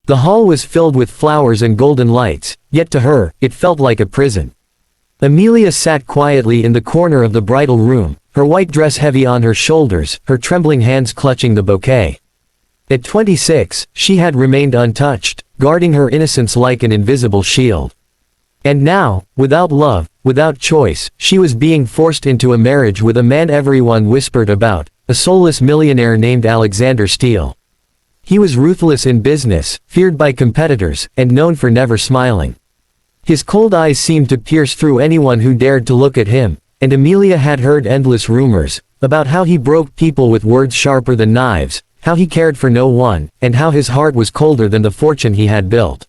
The hall was filled with flowers and golden lights, yet to her, it felt like a prison. Amelia sat quietly in the corner of the bridal room, her white dress heavy on her shoulders, her trembling hands clutching the bouquet. At 26, she had remained untouched, guarding her innocence like an invisible shield. And now, without love, without choice, she was being forced into a marriage with a man everyone whispered about, a soulless millionaire named Alexander Steele. He was ruthless in business, feared by competitors, and known for never smiling. His cold eyes seemed to pierce through anyone who dared to look at him, and Amelia had heard endless rumors about how he broke people with words sharper than knives, how he cared for no one, and how his heart was colder than the fortune he had built.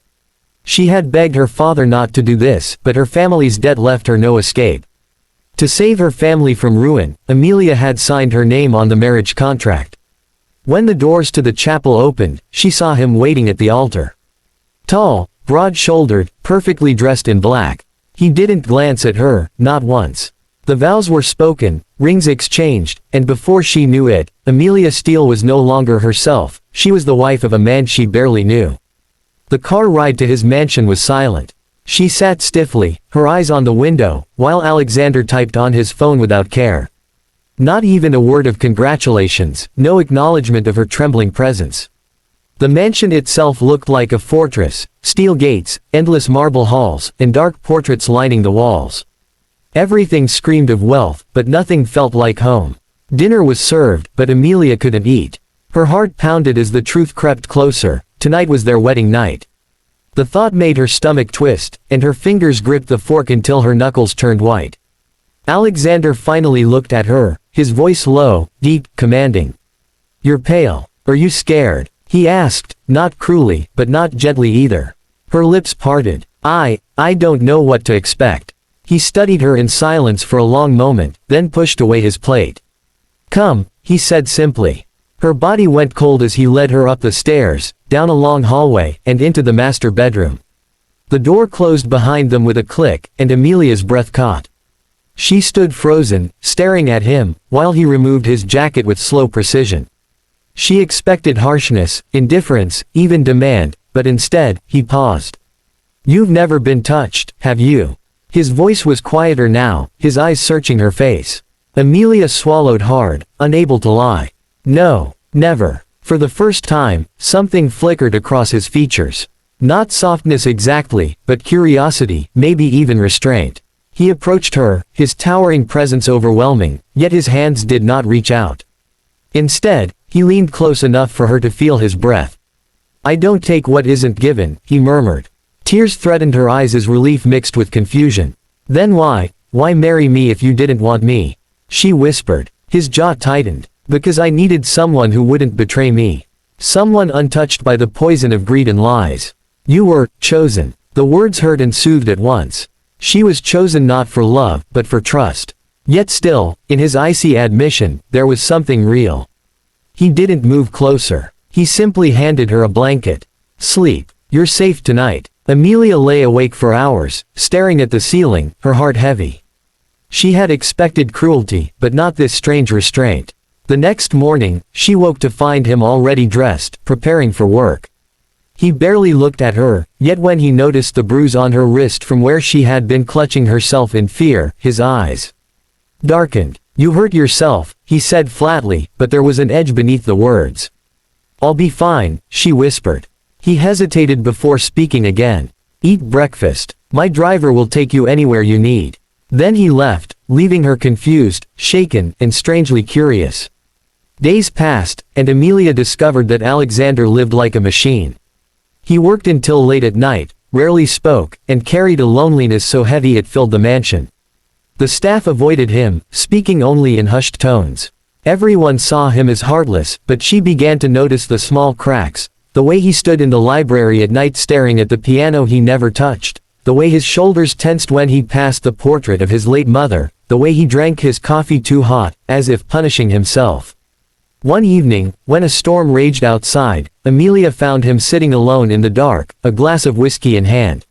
She had begged her father not to do this, but her family's debt left her no escape. To save her family from ruin, Amelia had signed her name on the marriage contract. When the doors to the chapel opened, she saw him waiting at the altar. Tall, broad-shouldered, perfectly dressed in black. He didn't glance at her, not once. The vows were spoken, rings exchanged, and before she knew it, Amelia Steele was no longer herself, she was the wife of a man she barely knew. The car ride to his mansion was silent. She sat stiffly, her eyes on the window, while Alexander typed on his phone without care. Not even a word of congratulations, no acknowledgement of her trembling presence. The mansion itself looked like a fortress, steel gates, endless marble halls, and dark portraits lining the walls. Everything screamed of wealth, but nothing felt like home. Dinner was served, but Amelia couldn't eat. Her heart pounded as the truth crept closer. Tonight was their wedding night. The thought made her stomach twist, and her fingers gripped the fork until her knuckles turned white. Alexander finally looked at her, his voice low, deep, commanding. "You're pale. Are you scared?" he asked, not cruelly, but not gently either. Her lips parted. I don't know what to expect." He studied her in silence for a long moment, then pushed away his plate. "Come," he said simply. Her body went cold as he led her up the stairs, down a long hallway, and into the master bedroom. The door closed behind them with a click, and Amelia's breath caught. She stood frozen, staring at him, while he removed his jacket with slow precision. She expected harshness, indifference, even demand, but instead, he paused. "You've never been touched, have you?" His voice was quieter now, his eyes searching her face. Amelia swallowed hard, unable to lie. "No, never." For the first time, something flickered across his features. Not softness exactly, but curiosity, maybe even restraint. He approached her, his towering presence overwhelming, yet his hands did not reach out. Instead, he leaned close enough for her to feel his breath. "I don't take what isn't given," he murmured. Tears threatened her eyes as relief mixed with confusion. "Then why marry me if you didn't want me?" she whispered. His jaw tightened. "Because I needed someone who wouldn't betray me. Someone untouched by the poison of greed and lies. You were chosen." The words hurt and soothed at once. She was chosen not for love, but for trust. Yet still, in his icy admission, there was something real. He didn't move closer. He simply handed her a blanket. "Sleep. You're safe tonight." Amelia lay awake for hours, staring at the ceiling, her heart heavy. She had expected cruelty, but not this strange restraint. The next morning, she woke to find him already dressed, preparing for work. He barely looked at her, yet when he noticed the bruise on her wrist from where she had been clutching herself in fear, his eyes darkened. "You hurt yourself," he said flatly, but there was an edge beneath the words. "I'll be fine," she whispered. He hesitated before speaking again. "Eat breakfast. My driver will take you anywhere you need." Then he left, leaving her confused, shaken, and strangely curious. Days passed, and Amelia discovered that Alexander lived like a machine. He worked until late at night, rarely spoke, and carried a loneliness so heavy it filled the mansion. The staff avoided him, speaking only in hushed tones. Everyone saw him as heartless, but she began to notice the small cracks, the way he stood in the library at night staring at the piano he never touched, the way his shoulders tensed when he passed the portrait of his late mother, the way he drank his coffee too hot, as if punishing himself. One evening, when a storm raged outside, Amelia found him sitting alone in the dark, a glass of whiskey in hand.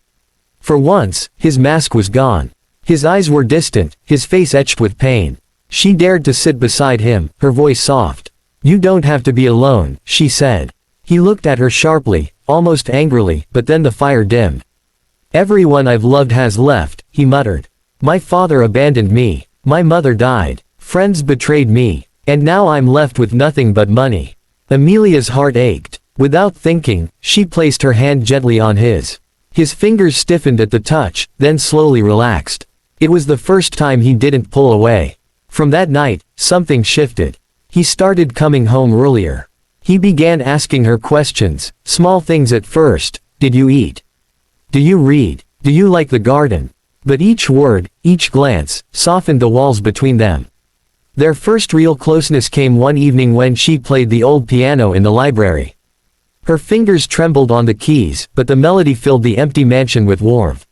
For once, his mask was gone. His eyes were distant, his face etched with pain. She dared to sit beside him, her voice soft. "You don't have to be alone," she said. He looked at her sharply, almost angrily, but then the fire dimmed. "Everyone I've loved has left," he muttered. "My father abandoned me. My mother died. Friends betrayed me. And now I'm left with nothing but money." Amelia's heart ached. Without thinking, she placed her hand gently on his. His fingers stiffened at the touch, then slowly relaxed. It was the first time he didn't pull away. From that night, something shifted. He started coming home earlier. He began asking her questions, small things at first. Did you eat? Do you read? Do you like the garden? But each word, each glance, softened the walls between them. Their first real closeness came one evening when she played the old piano in the library. Her fingers trembled on the keys, but the melody filled the empty mansion with warmth.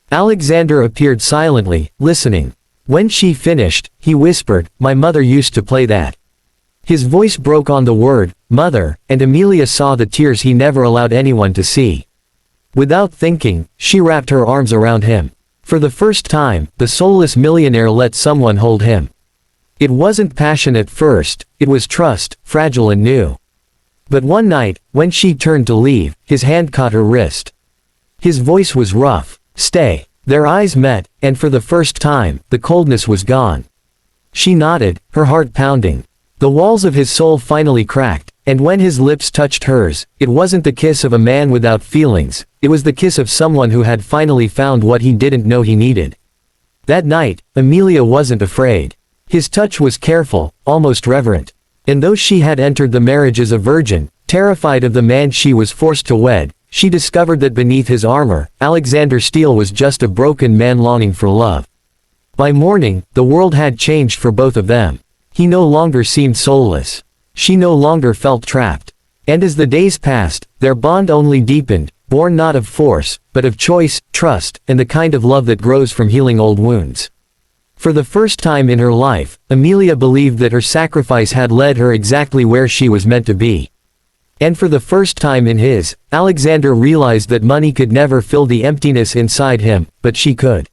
Alexander appeared silently, listening. When she finished, he whispered, "My mother used to play that." His voice broke on the word, "mother," and Amelia saw the tears he never allowed anyone to see. Without thinking, she wrapped her arms around him. For the first time, the soulless millionaire let someone hold him. It wasn't passion at first, it was trust, fragile and new. But one night, when she turned to leave, his hand caught her wrist. His voice was rough. "Stay." Their eyes met, and for the first time, the coldness was gone. She nodded, her heart pounding. The walls of his soul finally cracked, and when his lips touched hers, it wasn't the kiss of a man without feelings, it was the kiss of someone who had finally found what he didn't know he needed. That night, Amelia wasn't afraid. His touch was careful, almost reverent. And though she had entered the marriage as a virgin, terrified of the man she was forced to wed, she discovered that beneath his armor, Alexander Steele was just a broken man longing for love. By morning, the world had changed for both of them. He no longer seemed soulless. She no longer felt trapped. And as the days passed, their bond only deepened, born not of force, but of choice, trust, and the kind of love that grows from healing old wounds. For the first time in her life, Amelia believed that her sacrifice had led her exactly where she was meant to be. And for the first time in his, Alexander realized that money could never fill the emptiness inside him, but she could.